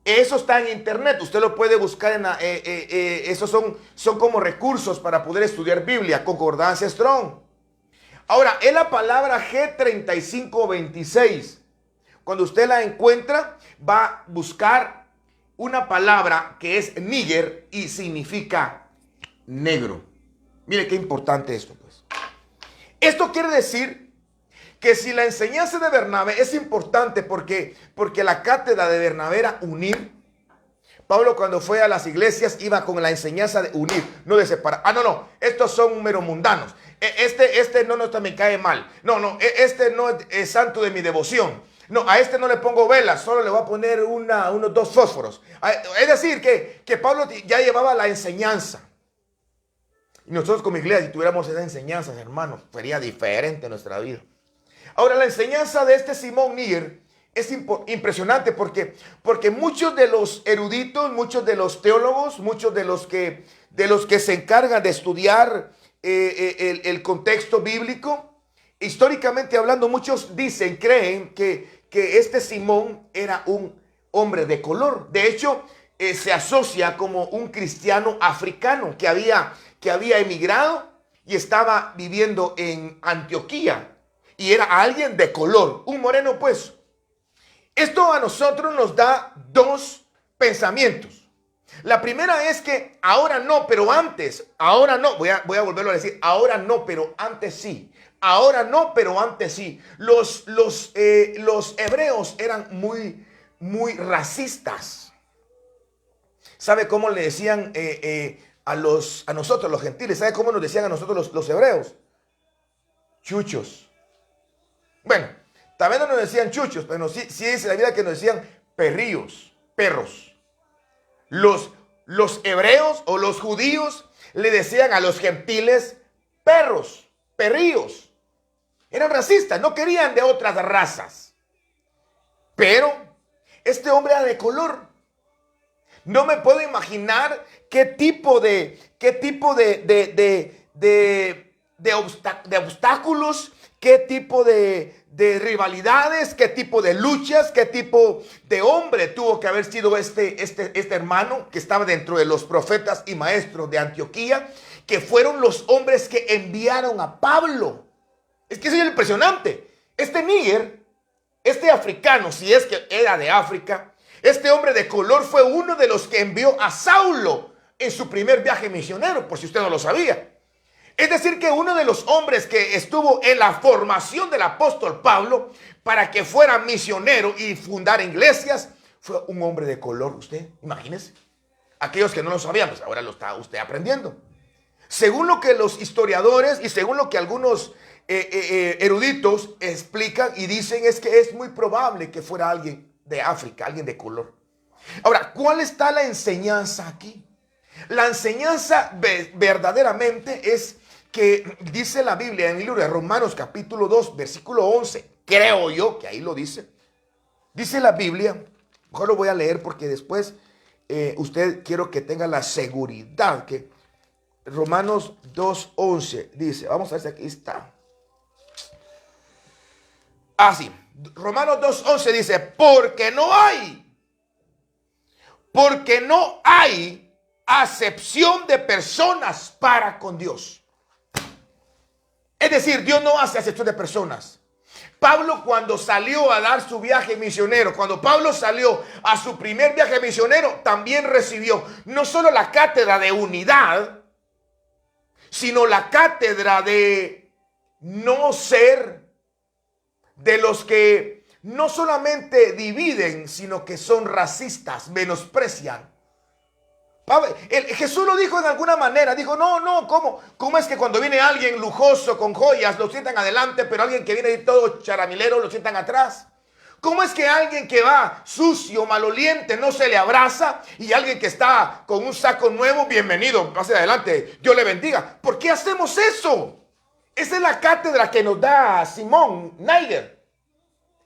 Eso está en internet. Usted lo puede buscar esos son como recursos para poder estudiar Biblia. Concordancia Strong. Ahora, es la palabra G3526. Cuando usted la encuentra, va a buscar una palabra que es níger y significa negro. Mire qué importante esto, pues. Esto quiere decir que si la enseñanza de Bernabé es importante porque la cátedra de Bernabé era unir. Pablo cuando fue a las iglesias iba con la enseñanza de unir, no de separar. No, estos son mero mundanos. Este no me cae mal. No, este no es santo de mi devoción. No, a este no le pongo velas, solo le voy a poner unos 2 fósforos. Es decir, que Pablo ya llevaba la enseñanza. Y nosotros como iglesia, si tuviéramos esas enseñanzas, hermanos, sería diferente nuestra vida. Ahora, la enseñanza de este Simón Níger es impresionante porque muchos de los eruditos, muchos de los teólogos, muchos de los que se encargan de estudiar el contexto bíblico, históricamente hablando, muchos creen que este Simón era un hombre de color. De hecho, se asocia como un cristiano africano que había emigrado y estaba viviendo en Antioquía. Y era alguien de color, un moreno pues. Esto a nosotros nos da 2 pensamientos. La primera es que ahora no, pero antes. Ahora no, voy a volverlo a decir. Ahora no, pero antes sí. Ahora no, pero antes sí. Los hebreos eran muy racistas. ¿Sabe cómo le decían a nosotros los gentiles? ¿Sabe cómo nos decían a nosotros los hebreos? Chuchos. Bueno, también no nos decían chuchos, pero sí dice la Biblia que nos decían perrillos, perros. Los hebreos o los judíos le decían a los gentiles perros, perrillos. Eran racistas, no querían de otras razas. Pero este hombre era de color. No me puedo imaginar qué tipo de obstáculos, qué tipo de rivalidades, qué tipo de luchas, qué tipo de hombre tuvo que haber sido este hermano que estaba dentro de los profetas y maestros de Antioquía, que fueron los hombres que enviaron a Pablo. Es que eso es impresionante. Este níger, este africano, si es que era de África, este hombre de color fue uno de los que envió a Saulo en su primer viaje misionero, por si usted no lo sabía. Es decir, que uno de los hombres que estuvo en la formación del apóstol Pablo para que fuera misionero y fundar iglesias fue un hombre de color. Usted, imagínese. Aquellos que no lo sabían, pues ahora lo está usted aprendiendo. Según lo que los historiadores y según lo que algunos eruditos explican y dicen, es que es muy probable que fuera alguien de África, alguien de color. Ahora, ¿cuál está la enseñanza aquí? La enseñanza verdaderamente es que dice la Biblia en el libro de Romanos capítulo 2, versículo 11, creo yo que ahí lo dice. Dice la Biblia, mejor lo voy a leer porque después usted quiero que tenga la seguridad que Romanos 2, 11 dice, vamos a ver si aquí está. Sí, Romanos 2, 11 dice, porque no hay acepción de personas para con Dios. Es decir, Dios no hace acepción de personas. Pablo cuando salió a dar su viaje misionero, cuando Pablo salió a su primer viaje misionero, también recibió no solo la cátedra de unidad, sino la cátedra de no ser de los que no solamente dividen, sino que son racistas, menosprecian. Jesús lo dijo en alguna manera, dijo, no, ¿cómo es que cuando viene alguien lujoso con joyas lo sientan adelante, pero alguien que viene todo charamilero lo sientan atrás? ¿Cómo es que alguien que va sucio, maloliente, no se le abraza y alguien que está con un saco nuevo, bienvenido, pase adelante, Dios le bendiga? ¿Por qué hacemos eso? Esa es la cátedra que nos da Simón Níger.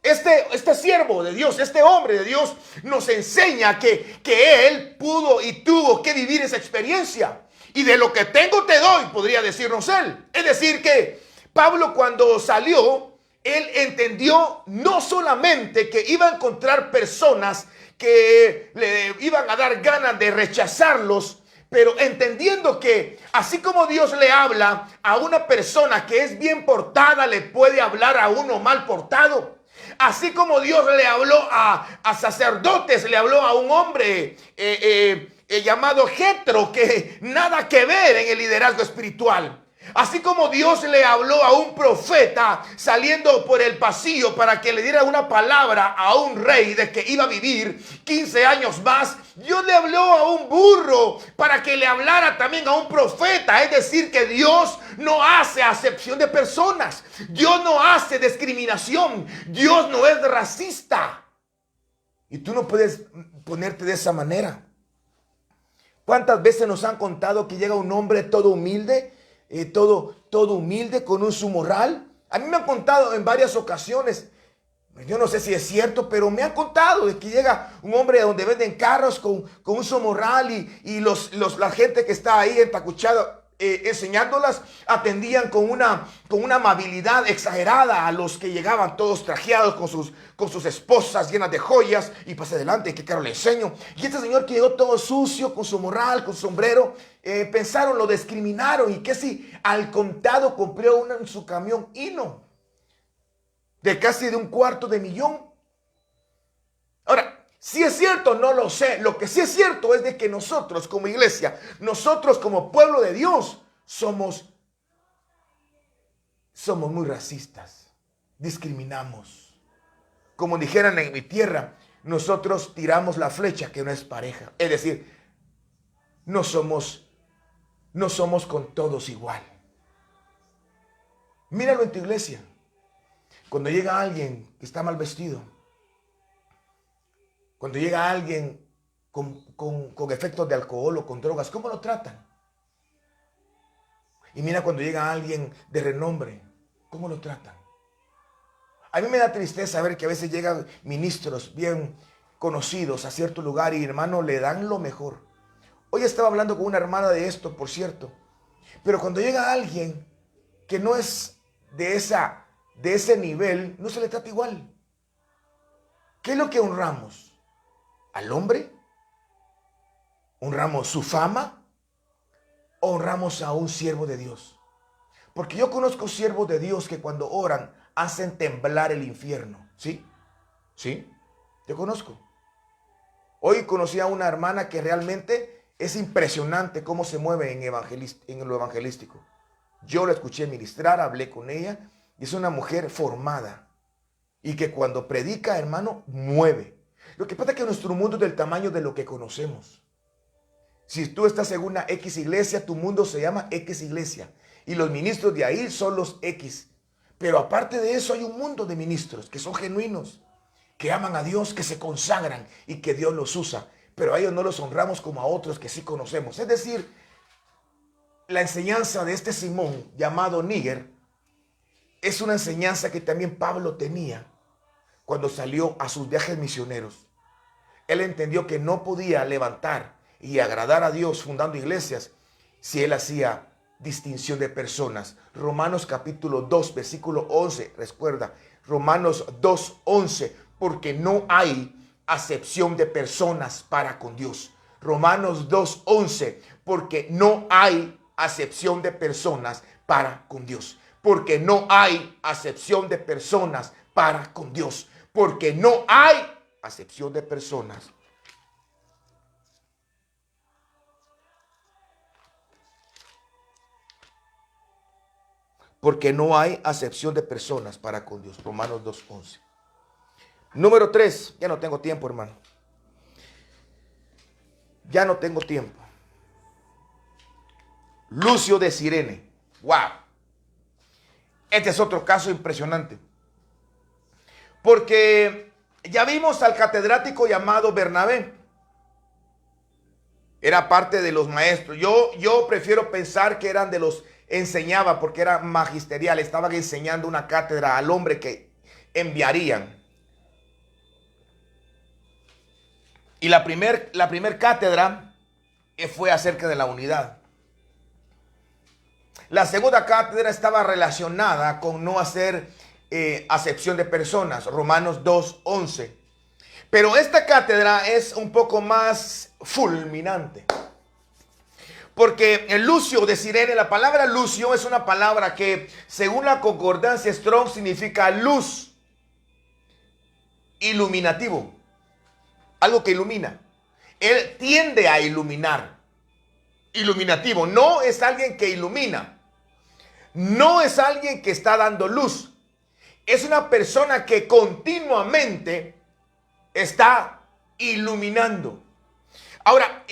Este siervo de Dios, este hombre de Dios nos enseña que él pudo y tuvo que vivir esa experiencia. Y de lo que tengo te doy, podría decirnos él. Es decir que Pablo cuando salió, él entendió no solamente que iba a encontrar personas que le iban a dar ganas de rechazarlos, pero entendiendo que así como Dios le habla a una persona que es bien portada, le puede hablar a uno mal portado. Así como Dios le habló a sacerdotes, le habló a un hombre llamado Jetro, que nada que ver en el liderazgo espiritual. Así como Dios le habló a un profeta saliendo por el pasillo para que le diera una palabra a un rey de que iba a vivir 15 años más, Dios le habló a un burro para que le hablara también a un profeta. Es decir, que Dios no hace acepción de personas. Dios no hace discriminación. Dios no es racista. Y tú no puedes ponerte de esa manera. ¿Cuántas veces nos han contado que llega un hombre todo humilde? Todo humilde, con un su morral? A mí me han contado en varias ocasiones, yo no sé si es cierto, pero me han contado de que llega un hombre donde venden carros con un su morral y la gente que está ahí entacuchada enseñándolas, atendían con una amabilidad exagerada a los que llegaban todos trajeados con sus esposas llenas de joyas. Y pase adelante, que claro le enseño. Y este señor que llegó todo sucio, con su morral, con su sombrero, pensaron, lo discriminaron. Y que si al contado compró una en su camión hino de casi de $250,000. Ahora, si es cierto, no lo sé. Lo que sí es cierto es de que nosotros como iglesia, nosotros como pueblo de Dios, somos muy racistas. Discriminamos. Como dijeran en mi tierra, nosotros tiramos la flecha que no es pareja. Es decir, no somos con todos igual. Míralo en tu iglesia. Cuando llega alguien que está mal vestido, cuando llega alguien con efectos de alcohol o con drogas, ¿cómo lo tratan? Y mira cuando llega alguien de renombre, ¿cómo lo tratan? A mí me da tristeza ver que a veces llegan ministros bien conocidos a cierto lugar y hermano le dan lo mejor. Hoy estaba hablando con una hermana de esto, por cierto. Pero cuando llega alguien que no es de ese nivel, no se le trata igual. ¿Qué es lo que honramos? ¿Al hombre? ¿Honramos su fama? ¿O honramos a un siervo de Dios? Porque yo conozco siervos de Dios que cuando oran hacen temblar el infierno. ¿Sí? ¿Sí? Yo conozco. Hoy conocí a una hermana que realmente es impresionante cómo se mueve en lo evangelístico. Yo la escuché ministrar, hablé con ella y es una mujer formada y que cuando predica, hermano, mueve. Lo que pasa es que nuestro mundo es del tamaño de lo que conocemos. Si tú estás en una X iglesia, tu mundo se llama X iglesia. Y los ministros de ahí son los X. Pero aparte de eso hay un mundo de ministros que son genuinos, que aman a Dios, que se consagran y que Dios los usa. Pero a ellos no los honramos como a otros que sí conocemos. Es decir, la enseñanza de este Simón llamado Níger es una enseñanza que también Pablo tenía cuando salió a sus viajes misioneros. Él entendió que no podía levantar y agradar a Dios fundando iglesias si él hacía distinción de personas. Romanos capítulo 2, versículo 11. Recuerda, Romanos 2, 11. Porque no hay acepción de personas para con Dios. Romanos 2, 11. Porque no hay acepción de personas para con Dios. Porque no hay acepción de personas para con Dios. Porque no hay acepción de personas. Porque no hay acepción de personas para con Dios. Romanos 2:11. Número 3. Ya no tengo tiempo, hermano. Ya no tengo tiempo. Lucio de Cirene. Wow. Este es otro caso impresionante. Porque ya vimos al catedrático llamado Bernabé. Era parte de los maestros. Yo prefiero pensar que eran de los enseñaba porque era magisterial. Estaban enseñando una cátedra al hombre que enviarían. Y la primer cátedra fue acerca de la unidad. La segunda cátedra estaba relacionada con no hacer acepción de personas. Romanos 2:11. Pero esta cátedra es un poco más fulminante. Porque el Lucio de Cirene, la palabra Lucio es una palabra que según la concordancia Strong significa luz. iluminativo, algo que ilumina. Él tiende a iluminar. Iluminativo, no es alguien que ilumina, no es alguien que está dando luz, es una persona que continuamente está iluminando. Ahora,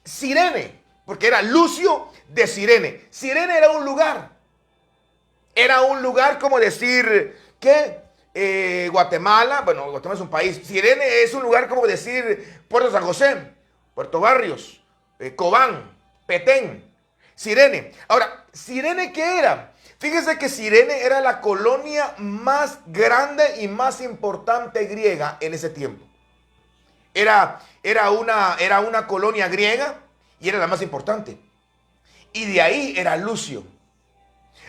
Cirene, porque era Lucio de Cirene. Cirene era un lugar como decir que Guatemala, bueno, Guatemala es un país, Cirene es un lugar como decir Puerto San José, Puerto Barrios, Cobán, Petén, Cirene. Ahora, ¿Cirene qué era? Fíjese que Cirene era la colonia más grande y más importante griega en ese tiempo. Era una colonia griega y era la más importante. Y de ahí era Lucio.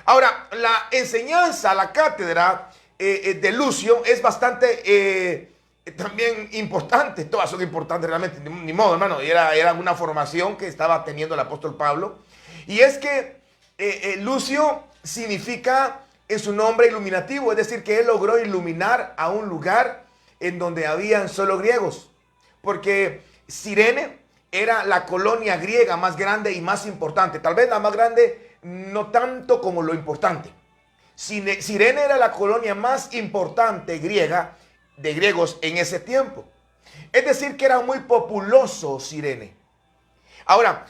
Ahora, la enseñanza, la cátedra de Lucio es bastante también importante. Todas son importantes realmente, ni modo, hermano. Era una formación que estaba teniendo el apóstol Pablo. Y es que Lucio significa en su nombre iluminativo, es decir, que él logró iluminar a un lugar en donde habían solo griegos. Porque Cirene era la colonia griega más grande y más importante. Tal vez la más grande, no tanto como lo importante. Cirene era la colonia más importante griega de griegos en ese tiempo. Es decir, que era muy populoso Cirene. Ahora,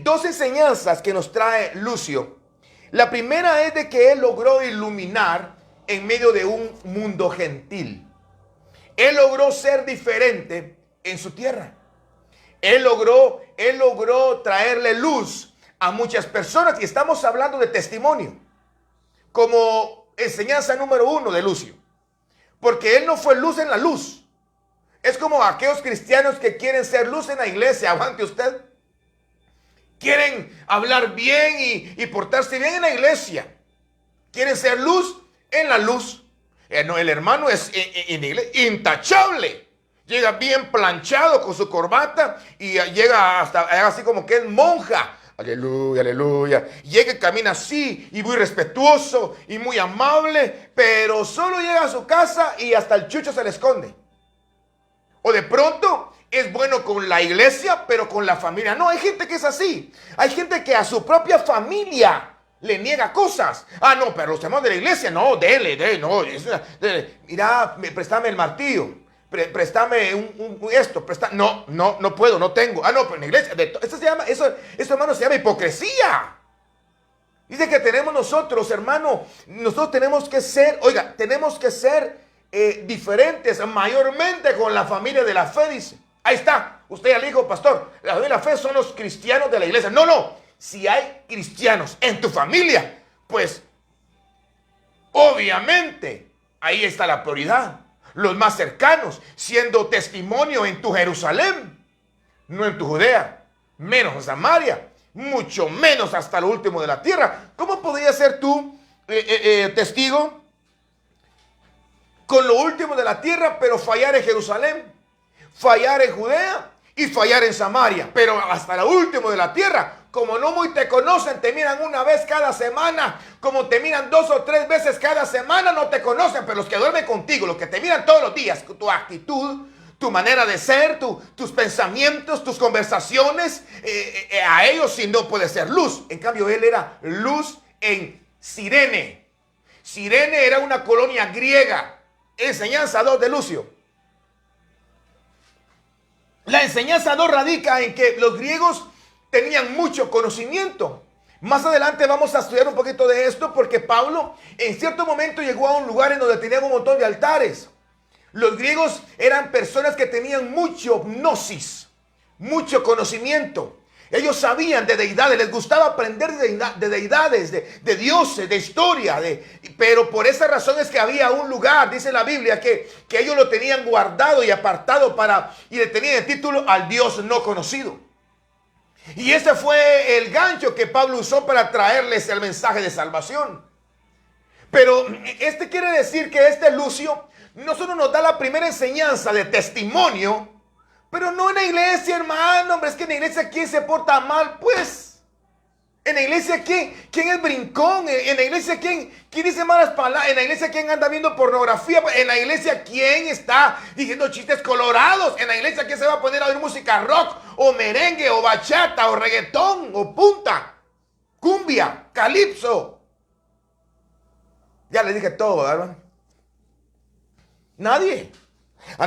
dos enseñanzas que nos trae Lucio. La primera es de que él logró iluminar en medio de un mundo gentil. Él logró ser diferente en su tierra. Él logró traerle luz a muchas personas. Y estamos hablando de testimonio como enseñanza número 1 de Lucio. Porque él no fue luz en la luz. Es como aquellos cristianos que quieren ser luz en la iglesia. Aguante usted. Quieren hablar bien y portarse bien en la iglesia. Quieren ser luz en la luz. No, el hermano es en la iglesia intachable. Llega bien planchado con su corbata y llega hasta así como que es monja. Aleluya, aleluya. Llega y camina así y muy respetuoso y muy amable, pero solo llega a su casa y hasta el chucho se le esconde. O de pronto es bueno con la iglesia, pero con la familia. No, hay gente que es así. Hay gente que a su propia familia le niega cosas. Ah, no, pero los hermanos de la iglesia, no, dele, no. Mira, préstame el martillo. Préstame esto. No puedo, no tengo. Ah, no, pero en la iglesia. Eso, hermano, se llama hipocresía. Dice que tenemos nosotros, hermano, nosotros tenemos que ser, diferentes, mayormente con la familia de la fe, dice. Ahí está, usted ya le dijo, pastor, la familia de la fe son los cristianos de la iglesia. No, si hay cristianos en tu familia, pues obviamente ahí está la prioridad. Los más cercanos, siendo testimonio en tu Jerusalén, no en tu Judea, menos en Samaria, mucho menos hasta lo último de la tierra. ¿Cómo podrías ser tú testigo con lo último de la tierra, pero fallar en Jerusalén, fallar en Judea y fallar en Samaria, pero hasta lo último de la tierra? Como no muy te conocen, te miran una vez cada semana. Como te miran 2 o 3 veces cada semana, no te conocen. Pero los que duermen contigo, los que te miran todos los días, tu actitud, tu manera de ser, tus pensamientos, tus conversaciones, a ellos sí no puede ser luz. En cambio, él era luz en Cirene. Cirene era una colonia griega. Enseñanza 2 de Lucio. La enseñanza 2 radica en que los griegos tenían mucho conocimiento. Más adelante vamos a estudiar un poquito de esto, porque Pablo en cierto momento llegó a un lugar en donde tenían un montón de altares. Los griegos eran personas que tenían mucho gnosis, mucho conocimiento. Ellos sabían de deidades, les gustaba aprender de deidades, de dioses, de historia. Pero por esa razón es que había un lugar, dice la Biblia, que ellos lo tenían guardado y apartado y le tenían el título al Dios no conocido. Y ese fue el gancho que Pablo usó para traerles el mensaje de salvación. Pero quiere decir que Lucio no solo nos da la primera enseñanza de testimonio, pero no en la iglesia, hermano. Hombre, es que en la iglesia, ¿quién se porta mal? Pues en la iglesia, ¿quién es brincón? En la iglesia, ¿quién dice malas palabras? En la iglesia, ¿quién anda viendo pornografía? En la iglesia, ¿quién está diciendo chistes colorados? En la iglesia, ¿quién se va a poner a oír música rock, o merengue, o bachata, o reggaetón, o punta, cumbia, calipso? Ya les dije todo, ¿verdad? Nadie.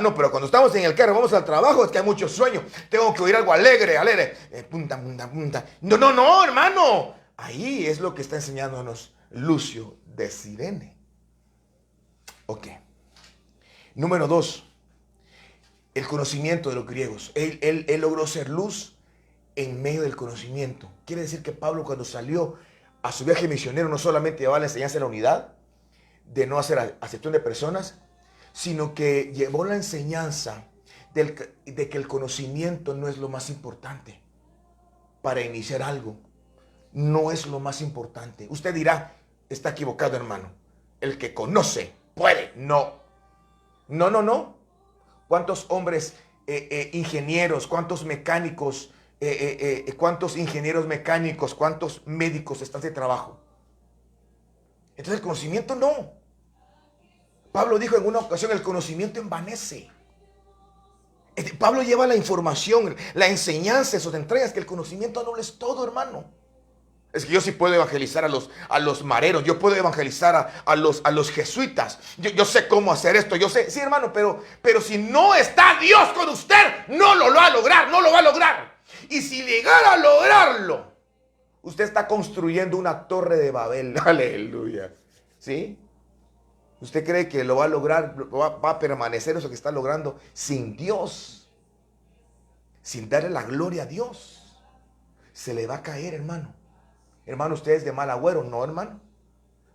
No, pero cuando estamos en el carro, vamos al trabajo, es que hay mucho sueño. Tengo que oír algo alegre. Punta, punta, punta. No, hermano. Ahí es lo que está enseñándonos Lucio de Cirene. Ok. Número 2. El conocimiento de los griegos. Él logró ser luz en medio del conocimiento. Quiere decir que Pablo, cuando salió a su viaje misionero, no solamente llevaba la enseñanza de la unidad, de no hacer acepción de personas, sino que llevó la enseñanza de que el conocimiento no es lo más importante para iniciar algo. No es lo más importante. Usted dirá, está equivocado, hermano. El que conoce puede. No. ¿Cuántos hombres ingenieros, cuántos mecánicos, cuántos ingenieros mecánicos, cuántos médicos están de trabajo? Entonces el conocimiento no. Pablo dijo en una ocasión, el conocimiento envanece. Pablo lleva la información, la enseñanza en sus entrañas, que el conocimiento no lo es todo, hermano. Es que yo sí puedo evangelizar a los mareros, yo puedo evangelizar a los jesuitas, yo sé cómo hacer esto, yo sé, sí, hermano, pero si no está Dios con usted, no lo va a lograr. Y si llegara a lograrlo, usted está construyendo una torre de Babel. Aleluya. ¿Sí? ¿Usted cree que lo va a lograr, va a permanecer eso que está logrando sin Dios? Sin darle la gloria a Dios. Se le va a caer, hermano. Hermano, usted es de mal agüero, no, hermano.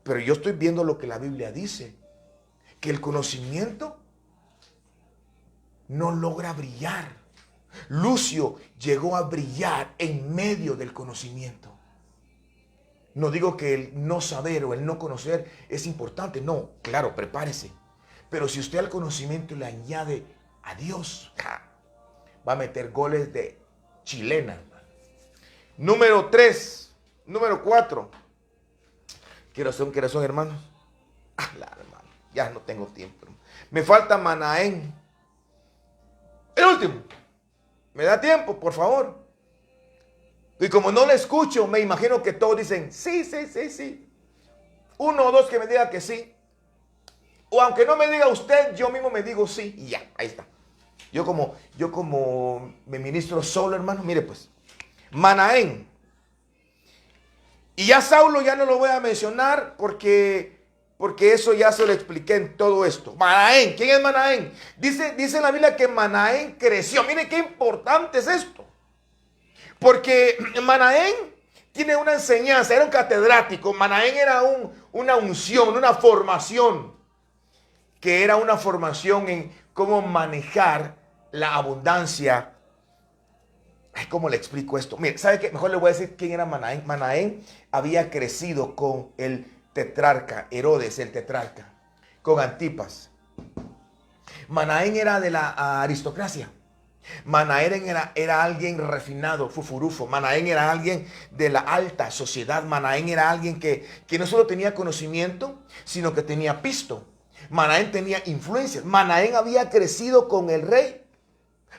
Pero yo estoy viendo lo que la Biblia dice. Que el conocimiento no logra brillar. Lucio llegó a brillar en medio del conocimiento. No digo que el no saber o el no conocer es importante. No, claro, prepárese. Pero si usted al conocimiento le añade a Dios, va a meter goles de chilena. Número 4. ¿Qué razón, hermanos? Hermano, ya no tengo tiempo. Me falta Manaén. El último. ¿Me da tiempo, por favor? Y como no le escucho, me imagino que todos dicen, sí. Uno o dos que me diga que sí. O aunque no me diga usted, yo mismo me digo sí. Y ya, ahí está. Yo como me ministro solo, hermano, mire pues. Manaén. Y ya Saulo ya no lo voy a mencionar porque eso ya se lo expliqué en todo esto. Manaén, ¿quién es Manaén? Dice en la Biblia que Manaén creció. Mire qué importante es esto. Porque Manaén tiene una enseñanza, era un catedrático. Manaén era una unción, una formación, que era una formación en cómo manejar la abundancia. ¿Cómo le explico esto? Mire, ¿sabe qué? Mejor le voy a decir quién era Manaén. Manaén había crecido con el tetrarca, Herodes el tetrarca, con Antipas. Manaén era de la aristocracia. Manaén era alguien refinado, fufurufo. Manaén era alguien de la alta sociedad. Manaén era alguien que no solo tenía conocimiento, sino que tenía pisto. Manaén tenía influencia. Manaén había crecido con el rey.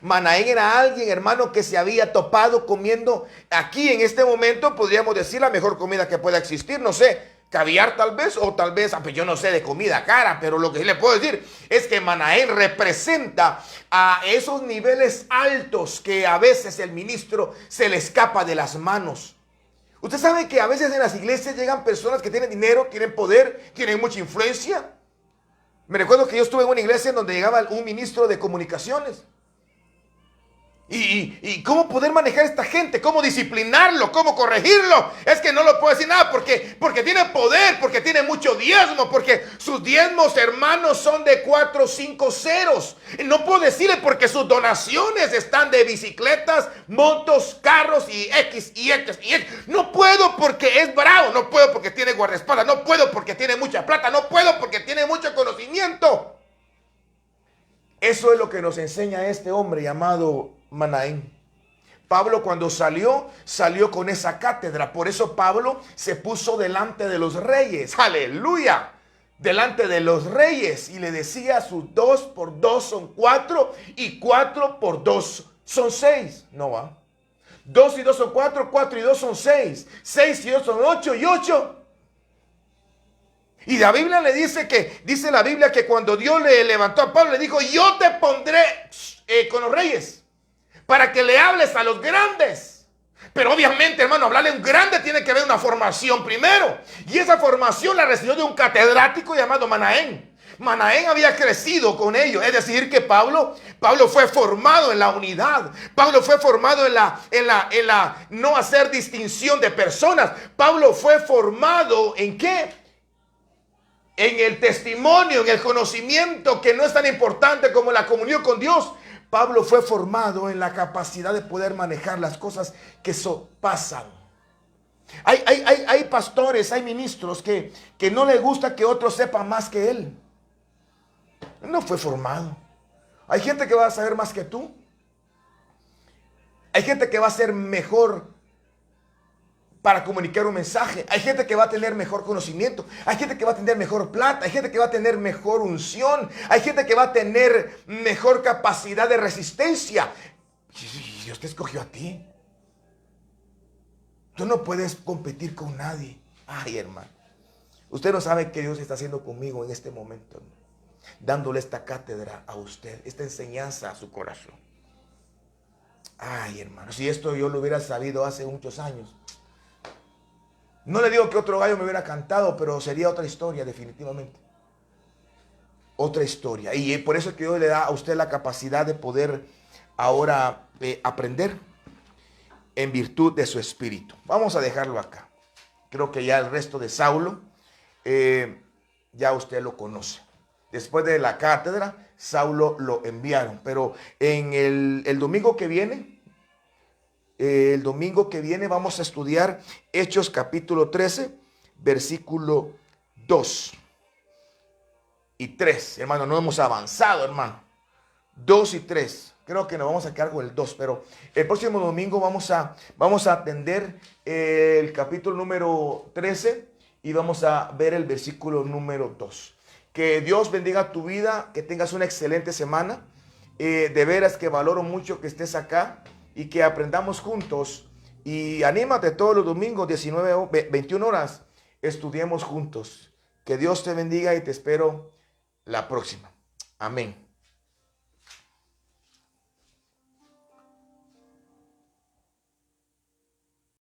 Manaén era alguien, hermano, que se había topado comiendo aquí en este momento, podríamos decir, la mejor comida que pueda existir. No sé, caviar tal vez, o tal vez, pues yo no sé de comida cara, pero lo que sí le puedo decir es que Manaén representa a esos niveles altos que a veces el ministro se le escapa de las manos. Usted sabe que a veces en las iglesias llegan personas que tienen dinero, tienen poder, tienen mucha influencia. Me recuerdo que yo estuve en una iglesia en donde llegaba un ministro de comunicaciones. ¿Y cómo poder manejar a esta gente? ¿Cómo disciplinarlo? ¿Cómo corregirlo? Es que no lo puedo decir nada porque tiene poder, porque tiene mucho diezmo, porque sus diezmos, hermanos, son de 4 o 5 ceros. No puedo decirle porque sus donaciones están de bicicletas, motos, carros y X. No puedo porque es bravo, no puedo porque tiene guardaespaldas, no puedo porque tiene mucha plata, no puedo porque tiene mucho conocimiento. Eso es lo que nos enseña este hombre llamado Manaén. Pablo cuando salió con esa cátedra. Por eso Pablo se puso delante de los reyes. Aleluya. Delante de los reyes. Y le decía, sus 2 por 2 son 4 y 4 por 2 son 6. No va. 2 y 2 son 4, 4 y 2 son 6. 6 y 2 son 8 y 8. Y la Biblia le dice dice la Biblia que cuando Dios le levantó a Pablo, le dijo, yo te pondré con los reyes para que le hables a los grandes. Pero obviamente, hermano, hablarle a un grande tiene que haber una formación primero. Y esa formación la recibió de un catedrático llamado Manaén. Manaén había crecido con ellos. Es decir, que Pablo fue formado en la unidad. Pablo fue formado en la no hacer distinción de personas. Pablo fue formado ¿en qué? En el testimonio, en el conocimiento, que no es tan importante como la comunión con Dios. Pablo fue formado en la capacidad de poder manejar las cosas que pasan. Hay pastores, hay ministros que no les gusta que otros sepan más que él. No fue formado. Hay gente que va a saber más que tú. Hay gente que va a ser mejor para comunicar un mensaje. Hay gente que va a tener mejor conocimiento. Hay gente que va a tener mejor plata. Hay gente que va a tener mejor unción. Hay gente que va a tener mejor capacidad de resistencia. Dios te escogió a ti. Tú no puedes competir con nadie. Ay, hermano. Usted no sabe qué Dios está haciendo conmigo en este momento, ¿no? Dándole esta cátedra a usted, esta enseñanza a su corazón. Ay, hermano, si esto yo lo hubiera sabido hace muchos años. No le digo que otro gallo me hubiera cantado, pero sería otra historia, definitivamente. Otra historia. Y por eso es que Dios le da a usted la capacidad de poder ahora aprender en virtud de su espíritu. Vamos a dejarlo acá. Creo que ya el resto de Saulo, ya usted lo conoce. Después de la cátedra, Saulo lo enviaron. Pero en el domingo que viene, vamos a estudiar Hechos capítulo 13, versículo 2 y 3. Hermano, no hemos avanzado, hermano. 2 y 3. Creo que nos vamos a quedar con el 2, pero el próximo domingo vamos a atender el capítulo número 13 y vamos a ver el versículo número 2. Que Dios bendiga tu vida, que tengas una excelente semana. De veras que valoro mucho que estés acá y que aprendamos juntos. Y anímate todos los domingos, 21 horas, estudiemos juntos. Que Dios te bendiga y te espero la próxima. Amén.